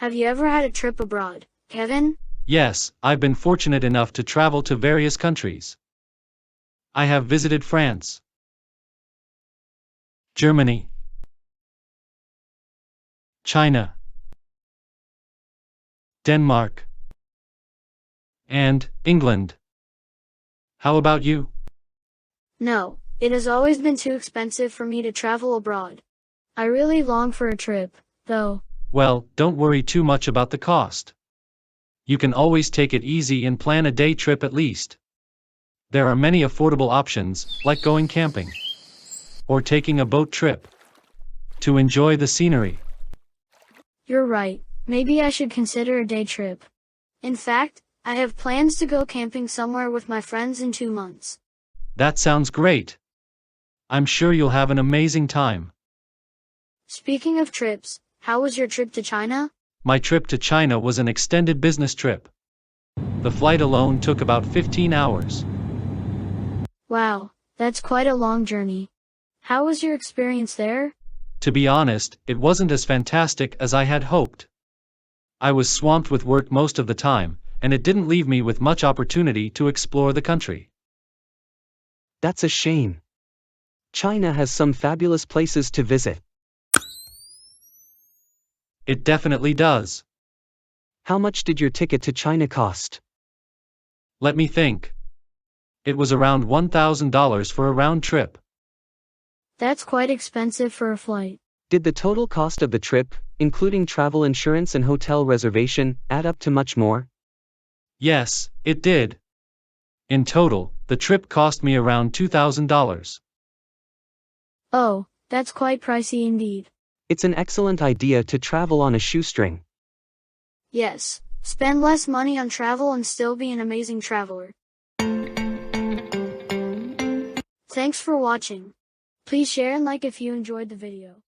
Have you ever had a trip abroad, Kevin? Yes, I've been fortunate enough to travel to various countries. I have visited France, Germany, China, Denmark, and England. How about you? No, it has always been too expensive for me to travel abroad. I really long for a trip, though. Well, don't worry too much about the cost. You can always take it easy and plan a day trip at least. There are many affordable options, like going camping or taking a boat trip to enjoy the scenery. You're right, maybe I should consider a day trip. In fact, I have plans to go camping somewhere with my friends in 2 months. That sounds great. I'm sure you'll have an amazing time. Speaking of trips, how was your trip to China? My trip to China was an extended business trip. The flight alone took about 15 hours. Wow, that's quite a long journey. How was your experience there? To be honest, it wasn't as fantastic as I had hoped. I was swamped with work most of the time, and it didn't leave me with much opportunity to explore the country. That's a shame. China has some fabulous places to visit. It definitely does. How much did your ticket to China cost? Let me think. It was around $1,000 for a round trip. That's quite expensive for a flight. Did the total cost of the trip, including travel insurance and hotel reservation, add up to much more? Yes, it did. In total, the trip cost me around $2,000. Oh, that's quite pricey indeed. It's an excellent idea to travel on a shoestring. Yes, spend less money on travel and still be an amazing traveler. Thanks for watching. Please share and like if you enjoyed the video.